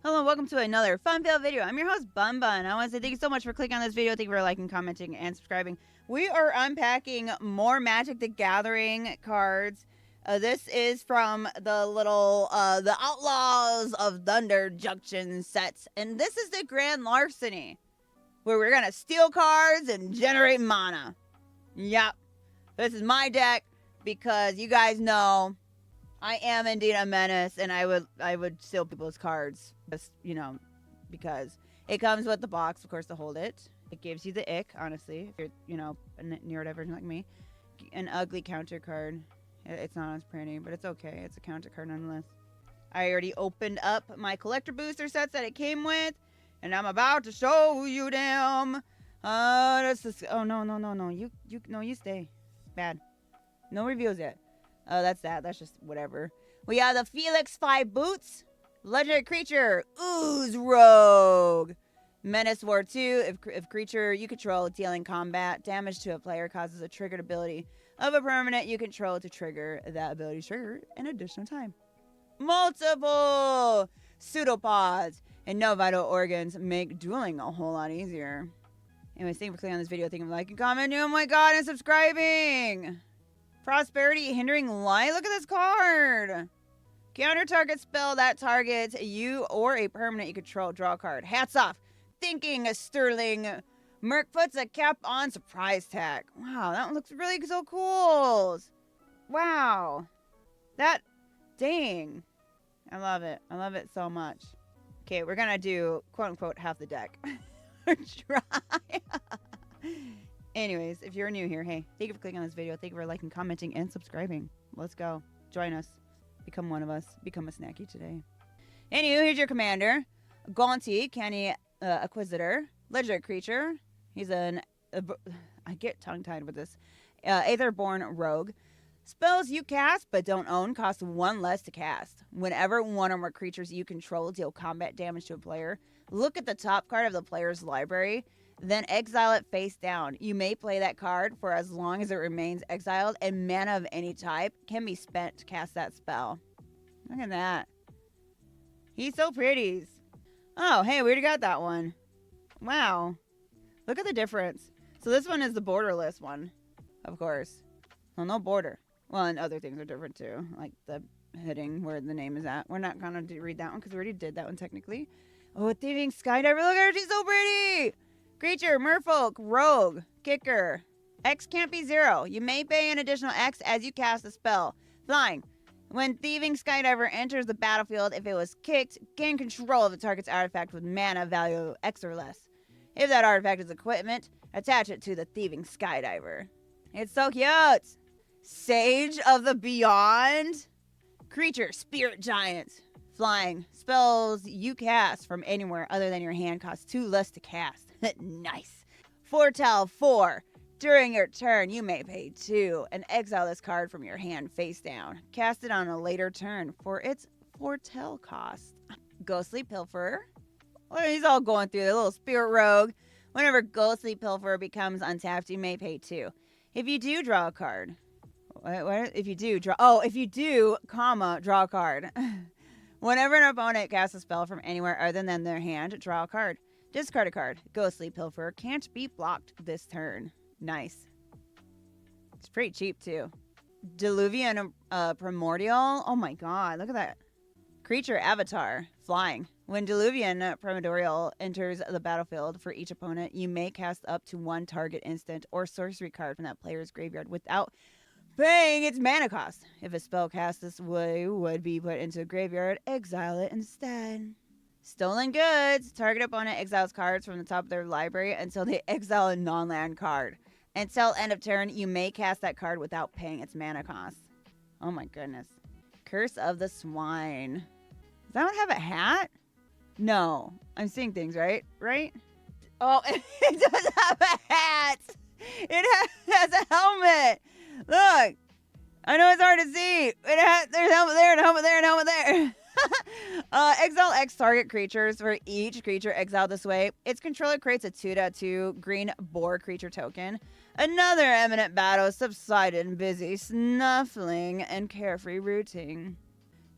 Hello and welcome to another fun-filled video. I'm your host, BunBun. I want to say thank you so much for clicking on this video. Thank you for liking, commenting, and subscribing. We are unpacking more Magic the Gathering cards. This is from the little, the Outlaws of Thunder Junction sets. And this is the Grand Larceny, where we're going to steal cards and generate mana. Yep. This is my deck because you guys know I am indeed a menace, and I would steal people's cards, just, you know, because it comes with the box, of course, to hold it. It gives you the ick, honestly, if you're, you know, a neurodivergent like me. An ugly counter card. It's not as pretty, but it's okay. It's a counter card nonetheless. I already opened up my collector booster sets that it came with, and I'm about to show you them. Oh no, you stay. Bad. No reviews yet. Oh, that's that. That's just whatever. We have the Felix 5 Boots. Legendary creature. Ooze Rogue. Menace War 2. If creature you control dealing combat damage to a player causes a triggered ability of a permanent you control to trigger that ability's trigger in additional time. Multiple pseudopods and no vital organs make dueling a whole lot easier. Anyways, thank you for clicking on this video. Thank you for liking, commenting, oh my god, and subscribing. Prosperity Hindering Light. Look at this card. Counter target spell that targets you or a permanent you control. Draw a card. Hats off. Thinking a Sterling. Merc puts a cap on surprise attack. Wow, that one looks really so cool. Wow. Dang. I love it. I love it so much. Okay, we're going to do, quote unquote, half the deck. Try. Anyways, if you're new here, hey, thank you for clicking on this video. Thank you for liking, commenting, and subscribing. Let's go. Join us. Become one of us. Become a snacky today. Anywho, here's your commander. Gaunty, Canny Acquisitor. Legendary creature. He's I get tongue-tied with this. Aetherborn Rogue. Spells you cast but don't own cost 1 less to cast. Whenever one or more creatures you control deal combat damage to a player, look at the top card of the player's library. Then exile it face down. You may play that card for as long as it remains exiled, and mana of any type can be spent to cast that spell. Look at that. He's so pretty. Oh, hey, we already got that one. Wow. Look at the difference. So this one is the borderless one, of course. Well, no border. Well, and other things are different too, like the heading where the name is at. We're not going to read that one because we already did that one technically. Oh, Thieving Skydiver. Look at her. She's so pretty. Creature, Merfolk, Rogue, Kicker. X can't be 0. You may pay an additional X as you cast a spell. Flying. When Thieving Skydiver enters the battlefield, if it was kicked, gain control of the target's artifact with mana value X or less. If that artifact is equipment, attach it to the Thieving Skydiver. It's so cute. Sage of the Beyond. Creature, Spirit Giant. Flying. Spells you cast from anywhere other than your hand cost 2 less to cast. Nice. Foretell 4. During your turn, you may pay 2 and exile this card from your hand face down. Cast it on a later turn for its foretell cost. Ghostly Pilferer. Well, he's all going through the little Spirit Rogue. Whenever Ghostly Pilferer becomes untapped, you may pay 2. If you do draw a card. If you do, draw a card. Whenever an opponent casts a spell from anywhere other than their hand, draw a card. Discard a card. Ghostly Pilferer can't be blocked this turn. Nice. It's pretty cheap, too. Diluvian Primordial. Oh, my God. Look at that. Creature Avatar. Flying. When Diluvian Primordial enters the battlefield for each opponent, you may cast up to 1 target instant or sorcery card from that player's graveyard without paying its mana cost. If a spell cast this way would be put into a graveyard, exile it instead. Stolen Goods. Target opponent exiles cards from the top of their library until they exile a non-land card. Until end of turn, you may cast that card without paying its mana cost. Oh my goodness. Curse of the Swine. Does that one have a hat? No. I'm seeing things, right? Right? Oh, it does have a hat. It has a helmet. Look. I know it's hard to see. There's a helmet there and a helmet there and a helmet there. Exile X target creatures. For each creature exiled this way, its controller creates a 2/2 green boar creature token. Another eminent battle subsided, busy snuffling and carefree rooting.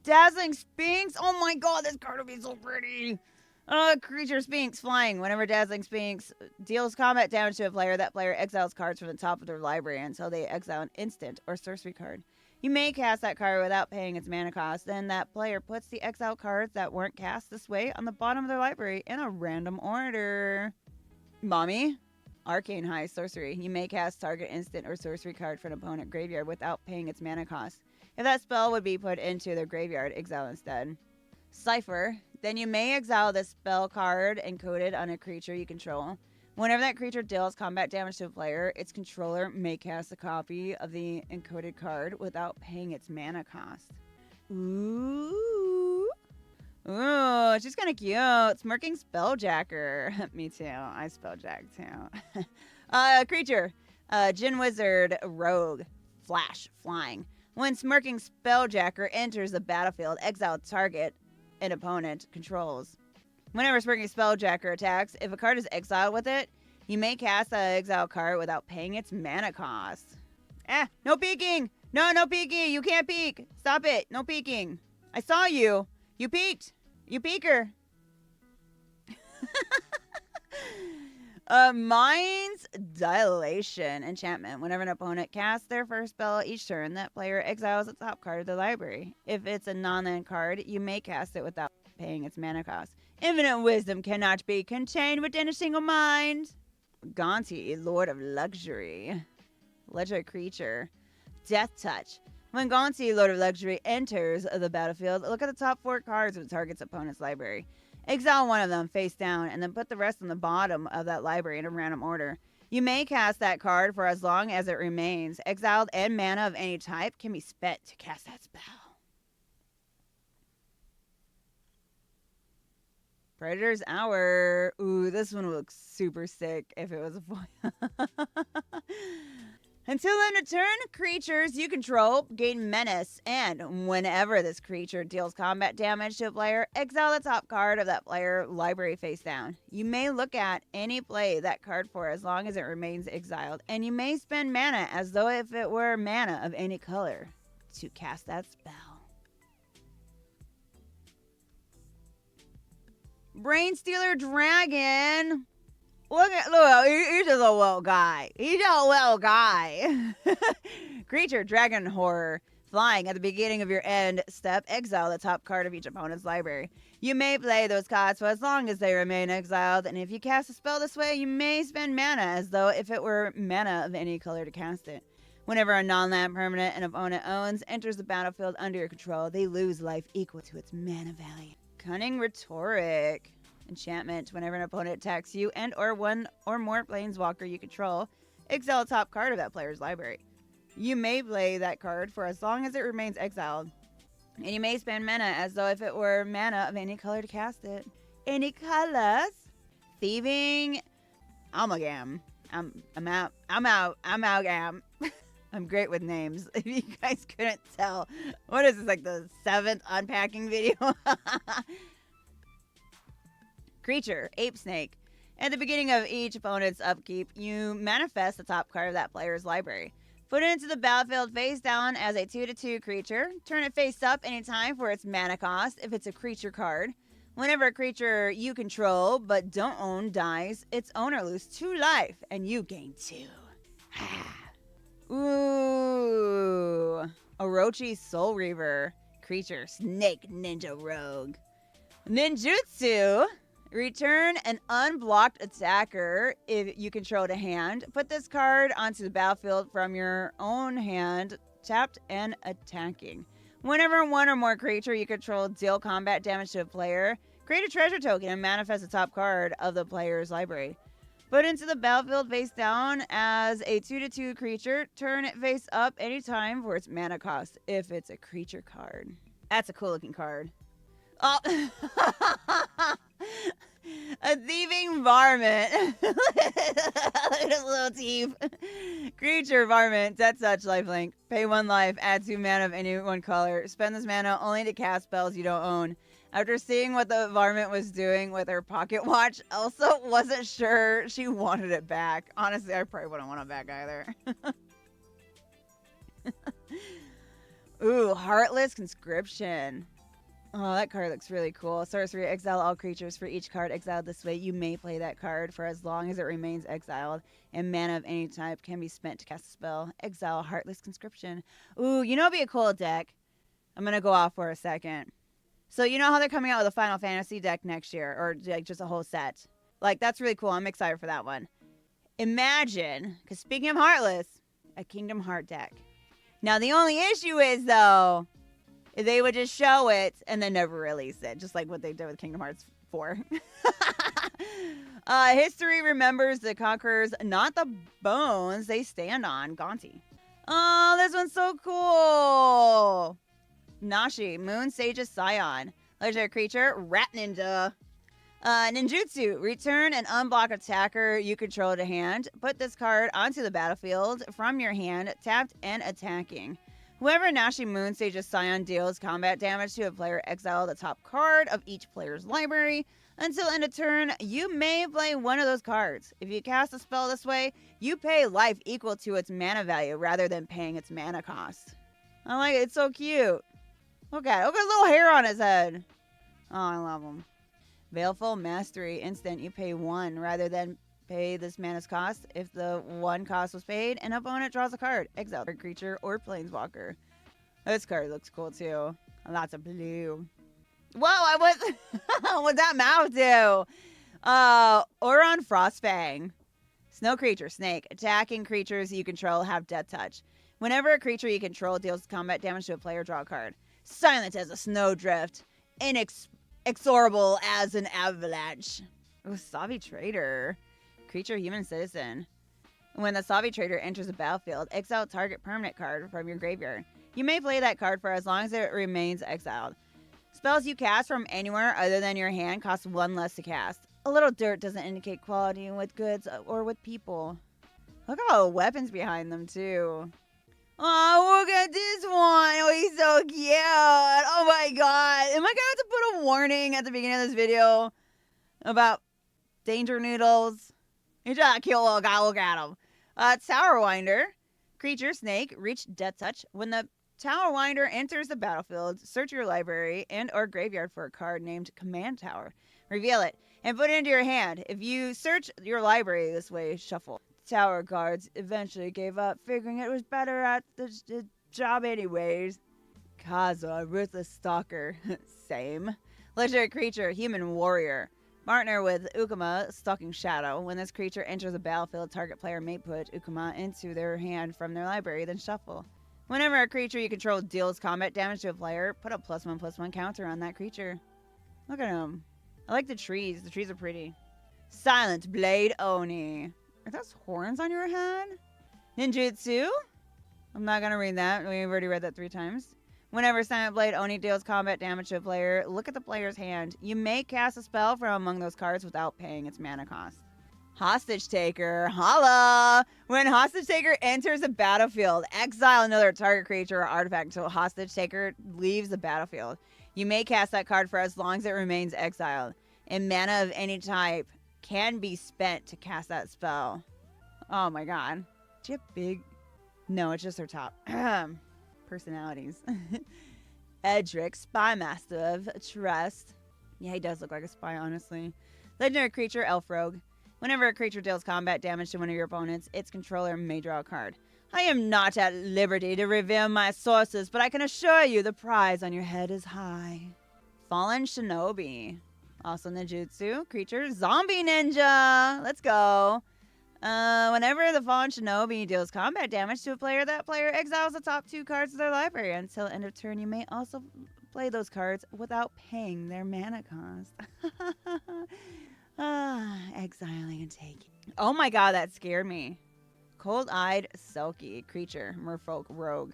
Dazzling Sphinx. Oh my god, this card would be so pretty. Creature Sphinx flying. Whenever Dazzling Sphinx deals combat damage to a player, that player exiles cards from the top of their library until they exile an instant or sorcery card. You may cast that card without paying its mana cost. Then that player puts the exiled cards that weren't cast this way on the bottom of their library in a random order. Mommy. Arcane High Sorcery. You may cast target instant or sorcery card from an opponent graveyard without paying its mana cost. If that spell would be put into their graveyard, exile instead. Cipher. Then you may exile this spell card encoded on a creature you control. Whenever that creature deals combat damage to a player, its controller may cast a copy of the encoded card without paying its mana cost. Ooh. Ooh, she's kind of cute. Smirking Spelljacker. Me too. I spelljack too. Creature. Djinn Wizard Rogue. Flash. Flying. When Smirking Spelljacker enters the battlefield, exile target an opponent controls. Whenever Smirking Spelljacker attacks, if a card is exiled with it, you may cast the exile card without paying its mana cost. No peeking! No peeking! You can't peek! Stop it! No peeking! I saw you! You peeked! You peeker! Mind's Dilation enchantment. Whenever an opponent casts their first spell each turn, that player exiles the top card of the library. If it's a non-land card, you may cast it without paying its mana cost. Infinite wisdom cannot be contained within a single mind. Gaunty, Lord of Luxury. Legendary creature. Death Touch. When Gaunty, Lord of Luxury, enters the battlefield, look at the top 4 cards of the target's opponent's library. Exile one of them face down, and then put the rest on the bottom of that library in a random order. You may cast that card for as long as it remains. Exiled and mana of any type can be spent to cast that spell. Predator's Hour. Ooh, this one looks super sick if it was a foil. Until end of turn, creatures you control gain menace, and whenever this creature deals combat damage to a player, exile the top card of that player library face down. You may look at any play that card for as long as it remains exiled, and you may spend mana as though if it were mana of any color to cast that spell. Brainstealer Dragon. Look, he's just a little guy. He's a little guy. Creature, dragon horror. Flying at the beginning of your end step, exile the top card of each opponent's library. You may play those cards for as long as they remain exiled, and if you cast a spell this way, you may spend mana as though if it were mana of any color to cast it. Whenever a non-land permanent an opponent owns enters the battlefield under your control, they lose life equal to its mana value. Cunning Rhetoric. Enchantment. Whenever an opponent attacks you and or one or more planeswalker you control, exile a top card of that player's library. You may play that card for as long as it remains exiled. And you may spend mana as though if it were mana of any color to cast it. Any colors? Thieving Amalgam. I'm out. Amalgam. I'm great with names. If you guys couldn't tell. What is this, like the 7th unpacking video? Creature, Ape Snake. At the beginning of each opponent's upkeep, you manifest the top card of that player's library. Put it into the battlefield face down as a 2/2 creature. Turn it face up anytime for its mana cost if it's a creature card. Whenever a creature you control but don't own dies, its owner loses 2 life and you gain 2. Ooh. Orochi Soul Reaver. Creature, Snake Ninja Rogue. Ninjutsu. Return an unblocked attacker if you control a hand. Put this card onto the battlefield from your own hand, tapped and attacking. Whenever one or more creature you control deal combat damage to a player, create a treasure token and manifest the top card of the player's library. Put into the battlefield face down as a 2/2 creature. Turn it face up anytime for its mana cost if it's a creature card. That's a cool looking card. Oh. A thieving varmint. Look at his little teeth. Creature varmint. Death Touch, lifelink. Pay 1 life. Add 2 mana of any one color. Spend this mana only to cast spells you don't own. After seeing what the varmint was doing with her pocket watch, Elsa wasn't sure she wanted it back. Honestly, I probably wouldn't want it back either. Ooh, Heartless Conscription. Oh, that card looks really cool. Sorcery, exile all creatures. For each card exiled this way, you may play that card for as long as it remains exiled. And mana of any type can be spent to cast a spell. Exile Heartless Conscription. Ooh, you know it'd be a cool deck. I'm going to go off for a second. So you know how they're coming out with a Final Fantasy deck next year? Or like just a whole set? Like, that's really cool. I'm excited for that one. Imagine, because speaking of Heartless, a Kingdom Heart deck. Now, the only issue is, though, they would just show it and then never release it, just like what they did with Kingdom Hearts 4. History remembers the conquerors, not the bones they stand on. Gonti. Oh, this one's so cool. Nashi, Moon Sage's Scion. Legendary creature, Rat Ninja. Ninjutsu, return an unblocked attacker you control to hand. Put this card onto the battlefield from your hand, tapped and attacking. Whoever Nashi Moon Sage's Scion deals combat damage to a player, exile the top card of each player's library. Until end of turn, you may play one of those cards. If you cast a spell this way, you pay life equal to its mana value rather than paying its mana cost. I like it. It's so cute. Look at it. Look at his little hair on his head. Oh, I love him. Baleful Mastery. Instant. You pay 1 rather than pay this mana's cost. If the 1 cost was paid, an opponent draws a card. Exile a creature or planeswalker. This card looks cool too. Lots of blue. Whoa, I was... What'd that mouth do? Oron Frostfang. Snow creature, snake. Attacking creatures you control have death touch. Whenever a creature you control deals combat damage to a player, draw a card. Silent as a snowdrift. Inexorable as an avalanche. Oh, Savi Trader. Creature, human citizen. When the Savi Trader enters the battlefield, exile target permanent card from your graveyard. You may play that card for as long as it remains exiled. Spells you cast from anywhere other than your hand cost 1 less to cast. A little dirt doesn't indicate quality with goods or with people. Look at all the weapons behind them, too. Oh, look at this one. Oh, he's so cute. Oh, my God. Am I going to have to put a warning at the beginning of this video about danger noodles? He's just a cute little guy. Look at him. Tower Winder. Creature, snake, reach death touch. When the Tower Winder enters the battlefield, search your library and or graveyard for a card named Command Tower. Reveal it and put it into your hand. If you search your library this way, shuffle. Tower guards eventually gave up, figuring it was better at the job anyways. Kaza, ruthless stalker. Same. Legendary creature, human warrior. Partner with Ukama, Stalking Shadow. When this creature enters the battlefield, target player may put Ukama into their hand from their library, then shuffle. Whenever a creature you control deals combat damage to a player, put a +1/+1 counter on that creature. Look at him. I like the trees. The trees are pretty. Silent Blade Oni. Are those horns on your head? Ninjutsu? I'm not going to read that. We've already read that 3 times. Whenever Silent Blade Oni deals combat damage to a player, look at the player's hand. You may cast a spell from among those cards without paying its mana cost. Hostage Taker. Holla! When Hostage Taker enters the battlefield, exile another target creature or artifact until Hostage Taker leaves the battlefield. You may cast that card for as long as it remains exiled. And mana of any type can be spent to cast that spell. Oh my god. Do you have big... No, it's just her top. Personalities. Edric, Spy Master of Trust. Yeah, he does look like a spy, honestly. Legendary creature, Elf Rogue. Whenever a creature deals combat damage to one of your opponents, its controller may draw a card. I am not at liberty to reveal my sources, but I can assure you the prize on your head is high. Fallen Shinobi. Also Ninjutsu. Creature, Zombie Ninja. Let's go. Whenever the Fallen Shinobi deals combat damage to a player, that player exiles the top 2 cards of their library. Until end of turn, you may also play those cards without paying their mana cost. Exiling and taking. Oh my god, that scared me. Cold-Eyed Selkie. Creature, Merfolk Rogue.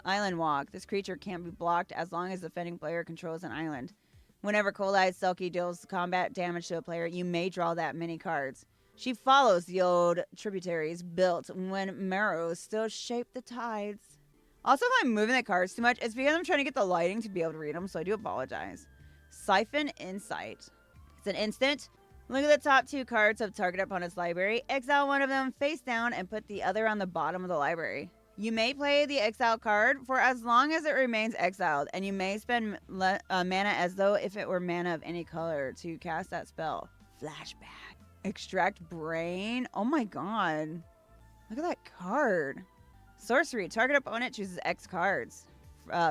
Island Walk. This creature can't be blocked as long as the defending player controls an island. Whenever Cold-Eyed Selkie deals combat damage to a player, you may draw that many cards. She follows the old tributaries built when Meros still shaped the tides. Also, if I'm moving the cards too much, it's because I'm trying to get the lighting to be able to read them, so I do apologize. Siphon Insight. It's an instant. Look at the top 2 cards of target opponent's library. Exile one of them face down and put the other on the bottom of the library. You may play the exile card for as long as it remains exiled, and you may spend mana as though if it were mana of any color to cast that spell. Flashback. Extract Brain. Oh my god. Look at that card. Sorcery. Target opponent chooses X cards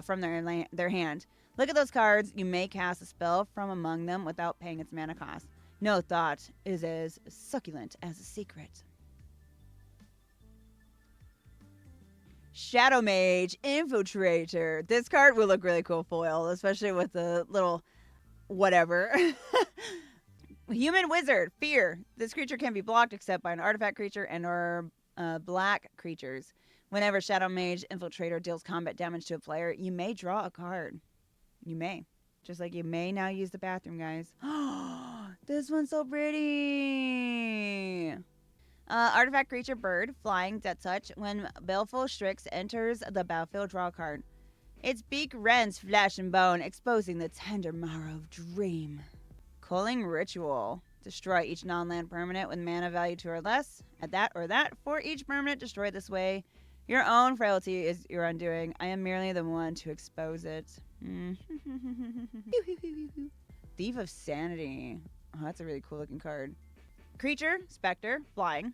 from their hand. Look at those cards. You may cast a spell from among them without paying its mana cost. No thought is as succulent as a secret. Shadow Mage Infiltrator. This card will look really cool foil, especially with the little whatever. Human Wizard. Fear. This creature can be blocked except by an artifact creature and or black creatures. Whenever Shadow Mage Infiltrator deals combat damage to a player, you may draw a card. You may. Just like you may now use the bathroom, guys. This one's so pretty. Artifact creature bird, flying, death touch. When Baleful Strix enters the battlefield, draw a card. Its beak rends flesh and bone, exposing the tender marrow of dream. Culling Ritual. Destroy each non-land permanent with mana value 2 or less. At that or that, for each permanent destroyed this way, your own frailty is your undoing. I am merely the one to expose it. Thief of Sanity. Oh, that's a really cool looking card. Creature, Spectre, flying.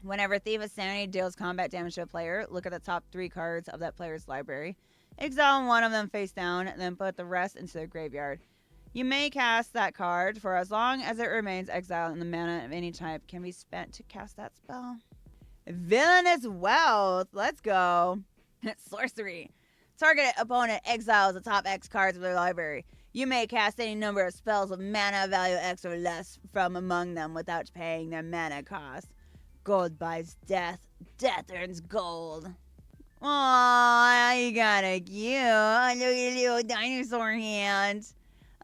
Whenever Thief of Sanity deals combat damage to a player, look at the top 3 cards of that player's library. Exile one of them face down, then put the rest into their graveyard. You may cast that card for as long as it remains exiled, and the mana of any type can be spent to cast that spell. Villainous Wealth. Let's go. Sorcery. Target opponent exiles the top X cards of their library. You may cast any number of spells with mana value X or less from among them without paying their mana cost. Gold buys death. Death earns gold. Aww, you got a cute. Look at a little dinosaur hand.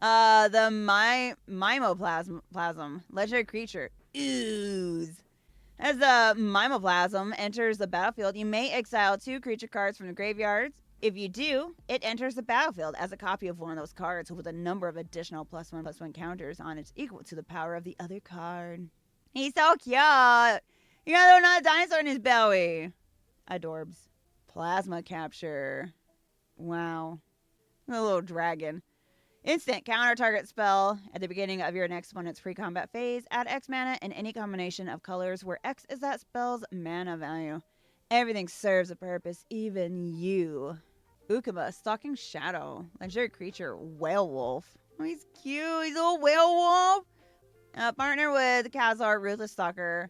The Mimoplasm. Legendary creature. Ooze. As the Mimoplasm enters the battlefield, you may exile 2 creature cards from the graveyards. If you do, it enters the battlefield as a copy of one of those cards with a number of additional +1/+1 counters on it equal to the power of the other card. He's so cute. You got a little dinosaur in his belly. Adorbs. Plasma Capture. Wow. A little dragon. Instant counter target spell at the beginning of your next opponent's free combat phase. Add X mana in any combination of colors where X is that spell's mana value. Everything serves a purpose, even you. Ukama, Stalking Shadow. Legendary creature, Whalewolf. Oh, he's cute. He's a little whalewolf. Partner with Khazar, Ruthless Stalker.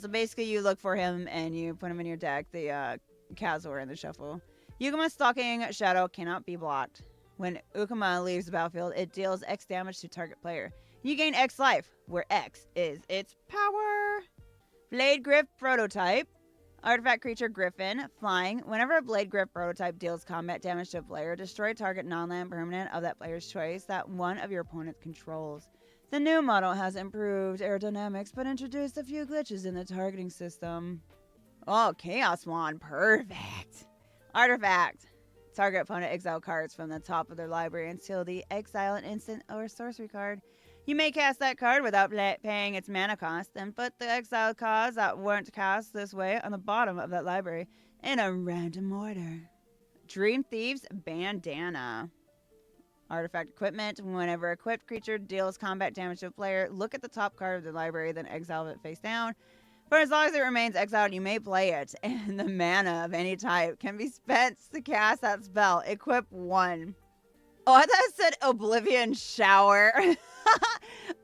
So basically you look for him and you put him in your deck. The Khazar in the shuffle. Ukama, Stalking Shadow cannot be blocked. When Ukama leaves the battlefield, it deals X damage to target player. You gain X life, where X is its power. Blade Griff Prototype. Artifact creature Griffin, flying. Whenever a Blade Griff Prototype deals combat damage to a player, destroy target non-land permanent of that player's choice that one of your opponents controls. The new model has improved aerodynamics, but introduced a few glitches in the targeting system. Oh, Chaos Wand, perfect. Artifact. Target opponent exile cards from the top of their library until the exile an instant or sorcery card. You may cast that card without paying its mana cost, and put the exiled cards that weren't cast this way on the bottom of that library in a random order. Dream Thieves Bandana. Artifact equipment. Whenever equipped creature deals combat damage to a player, look at the top card of the library, then exile it face down. For as long as it remains exiled, you may play it, and the mana of any type can be spent to cast that spell. Equip 1. Oh, I thought it said Oblivion Shower.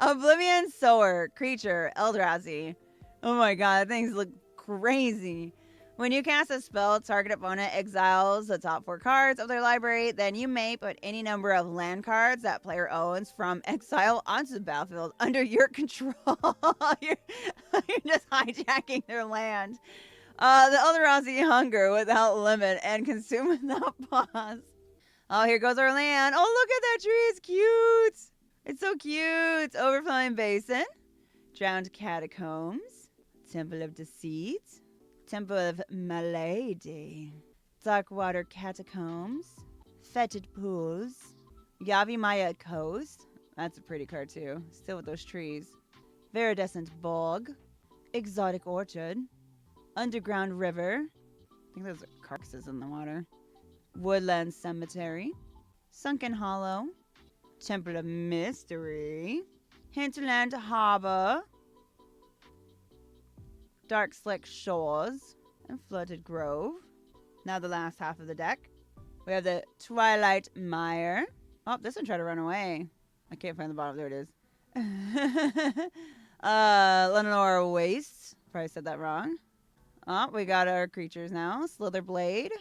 Oblivion Sower. Creature. Eldrazi. Oh my god, things look crazy. When you cast a spell, target opponent exiles the top 4 cards of their library. Then you may put any number of land cards that player owns from exile onto the battlefield under your control. you're just hijacking their land. The Eldrazi Hunger without limit and consume without pause. Oh, here goes our land. Oh, look at that tree. It's cute. It's so cute. Overflowing Basin. Drowned Catacombs. Temple of Deceit. Temple of Malady. Darkwater Catacombs. Fetid Pools. Yavimaya Coast. That's a pretty card too. Still with those trees. Viridescent Bog. Exotic Orchard. Underground River. think those are carcasses in the water. Woodland Cemetery. Sunken Hollow. Temple of Mystery. Hinterland Harbor. Dark Slick Shores. And Flooded Grove. Now the last half of the deck. We have the Twilight Mire. Oh, this one tried to run away. I can't find the bottom. There it is. Lenore Waste. Probably said that wrong. Oh, we got our creatures now. Slither Blade.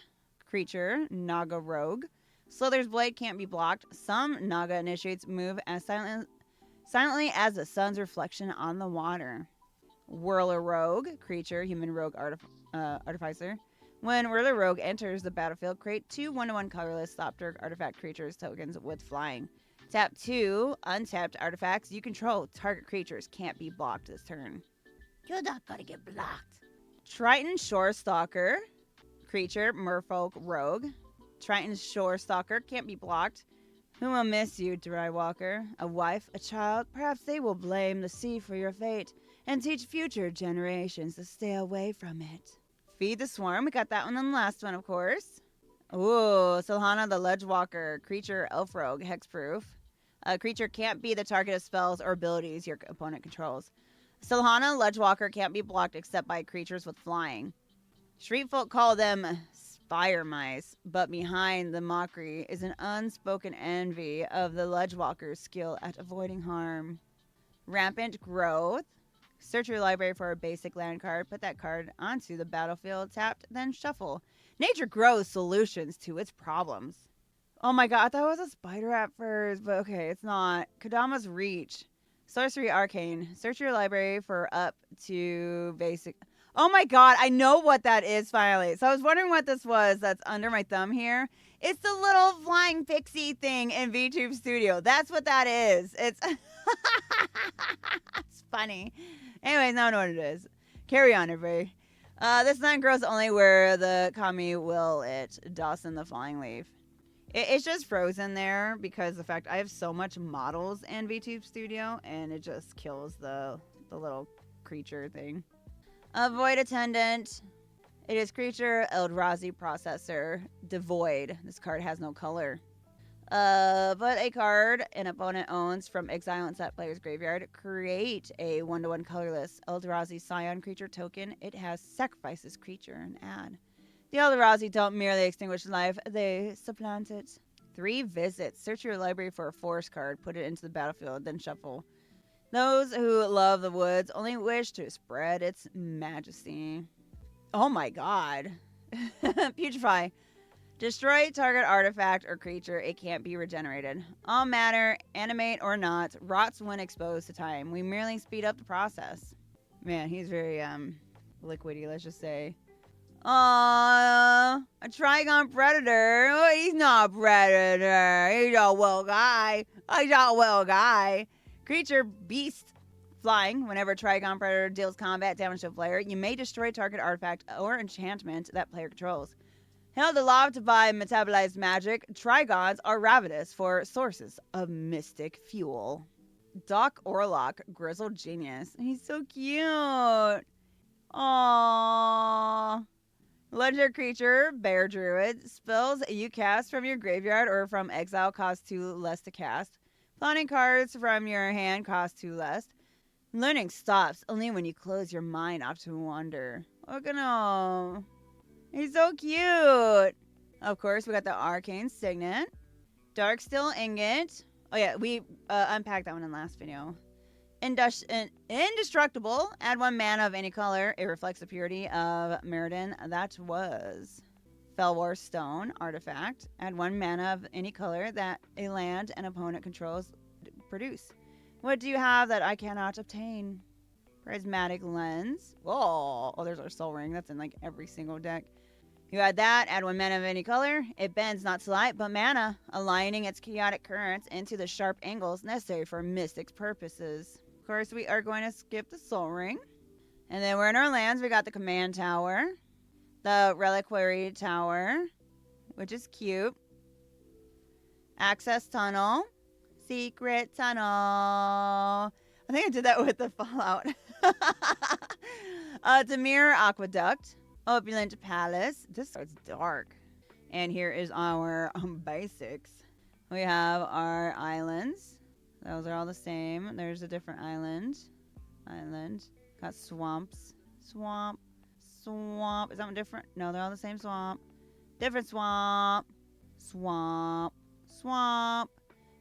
Creature. Naga Rogue. Slither's Blade can't be blocked. Some Naga initiates move as silently as the sun's reflection on the water. Whirler Rogue. Creature. Human Rogue Artificer. When Whirler Rogue enters the battlefield, create 2 1/1 colorless Thopter artifact creatures tokens with flying. Tap 2 untapped artifacts you control. Target creatures can't be blocked this turn. You're not gonna get blocked. Triton Shore Stalker. Creature, Merfolk Rogue. Triton Shore Stalker can't be blocked. Who will miss you, Dry Walker? A wife, a child? Perhaps they will blame the sea for your fate and teach future generations to stay away from it. Feed the Swarm. We got that one on the last one, of course. Ooh, Silhana the Ledgewalker. Creature, Elf Rogue, Hexproof. A creature can't be the target of spells or abilities your opponent controls. Silhana Ledgewalker can't be blocked except by creatures with flying. Streetfolk call them Spire Mice, but behind the mockery is an unspoken envy of the Ledgewalker's skill at avoiding harm. Rampant Growth. Search your library for a basic land card. Put that card onto the battlefield, tapped, then shuffle. Nature grows solutions to its problems. Oh my god, I thought it was a spider at first, but okay, it's not. Kodama's Reach. Sorcery Arcane. Search your library for up to basic... Oh my god, I know what that is finally. So I was wondering what this was that's under my thumb here. It's the little flying pixie thing in VTube Studio. That's what that is. It's... It's funny. Anyways, now I know what it is. Carry on, everybody. This land grows only where the kami will it. Dawson the Flying Leaf. It's just frozen there because the fact I have so much models in VTube Studio and it just kills the little creature thing. Void Attendant. It is creature Eldrazi Processor. Devoid. This card has no color. But a card an opponent owns from exile inside player's graveyard. Create a 1/1 colorless Eldrazi Scion creature token. It has sacrifices creature and add. The Eldrazi don't merely extinguish life, they supplant it. 3 visits. Search your library for a forest card, put it into the battlefield, then shuffle. Those who love the woods only wish to spread its majesty. Oh my god. Putrefy. Destroy target artifact or creature. It can't be regenerated. All matter, animate or not, rots when exposed to time. We merely speed up the process. Man, he's very, liquidy, let's just say. A Trigon Predator. Oh, he's not a predator. He's a well guy. He's a well guy. Creature, beast, flying. Whenever Trigon Predator deals combat damage to a player, you may destroy target artifact or enchantment that player controls. Held aloft by metabolized magic, Trigons are ravenous for sources of mystic fuel. Doc Orlock, Grizzled Genius. He's so cute. Aww. Legendary creature, Bear Druid. Spells you cast from your graveyard or from exile cost 2 less to cast. Planning cards from your hand cost 2 less. Learning stops only when you close your mind off to wonder. Look at him. He's so cute. Of course, we got the Arcane Signet. Darksteel Ingot. Oh yeah, we unpacked that one in the last video. Indestructible. Add 1 mana of any color. It reflects the purity of Meriden. That was Felwar Stone artifact. Add 1 mana of any color that a land an opponent controls produce. What do you have that I cannot obtain? Prismatic Lens. Whoa. Oh, there's our Soul Ring. That's in like every single deck. You add that, add 1 mana of any color. It bends not to light, but mana, aligning its chaotic currents into the sharp angles necessary for Mystic's purposes. Of course, we are going to skip the Soul Ring. And then we're in our lands. We got the Command Tower, the Reliquary Tower, which is cute. Access Tunnel, Secret Tunnel. I think I did that with the Fallout. Demir Aqueduct. Opulent Palace. This is dark. And here is our basics. We have our islands. Those are all the same. There's a different island. Got swamps. Swamp. Is that one different? No, they're all the same swamp. Different swamp.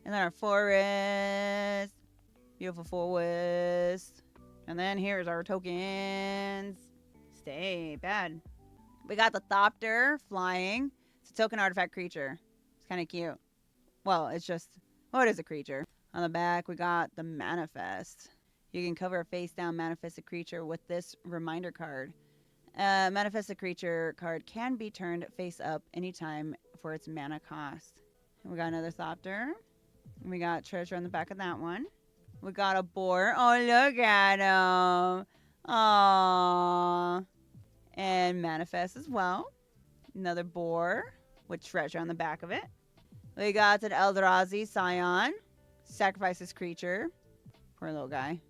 And then our forest. Beautiful forest. And then here's our tokens. Stay bad. We got the Thopter flying. It's a token artifact creature. It's kind of cute. Well, it's just, it is a creature. On the back, we got the Manifest. You can cover a face-down manifested creature with this reminder card. Manifested creature card can be turned face up anytime for its mana cost. We got another Thopter. We got treasure on the back of that one. We got a boar. Oh, look at him. Aww. And manifest as well. Another boar with treasure on the back of it. We got an Eldrazi Scion. Sacrifices creature. Poor little guy.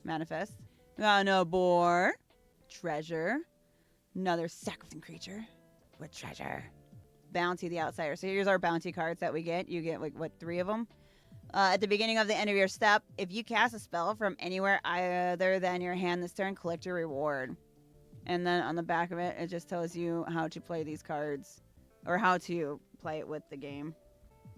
Manifest. We got another boar. Treasure. Another sacrificing creature with treasure. Bounty the Outsider. So here's our bounty cards that we get. You get, like, what, 3 of them? At the beginning of the end of your step, if you cast a spell from anywhere other than your hand this turn, collect your reward. And then on the back of it, it just tells you how to play these cards. Or how to play it with the game.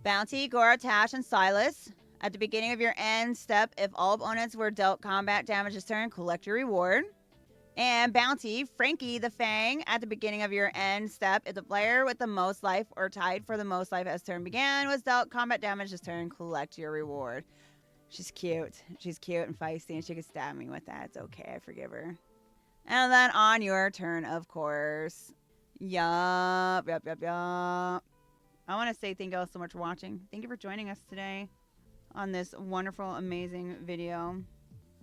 Bounty, Gora, Tash, and Silas. At the beginning of your end step, if all opponents were dealt combat damage this turn, collect your reward. And Bounty, Frankie the Fang. At the beginning of your end step, if the player with the most life or tied for the most life as turn began was dealt combat damage this turn, collect your reward. She's cute. She's cute and feisty, and she can stab me with that. It's okay. I forgive her. And then on your turn, of course. Yup. I want to say thank you all so much for watching. Thank you for joining us today on this wonderful, amazing video.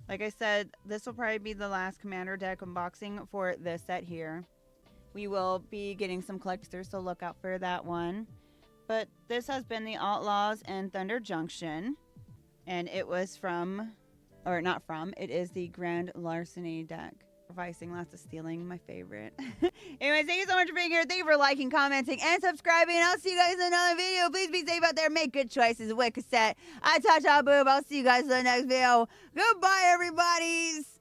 Like I said, this will probably be the last Commander deck unboxing for this set here. We will be getting some collectors, so look out for that one. But this has been the Outlaws and Thunder Junction. And it was from, or not from, it is the Grand Larceny deck. Sacrificing, lots of stealing, my favorite. Anyways, thank you so much for being here. Thank you for liking, commenting, and subscribing. I'll see you guys in another video. Please be safe out there. Make good choices. Wait cassette. I touch out boob. I'll see you guys in the next video. Goodbye, everybody's.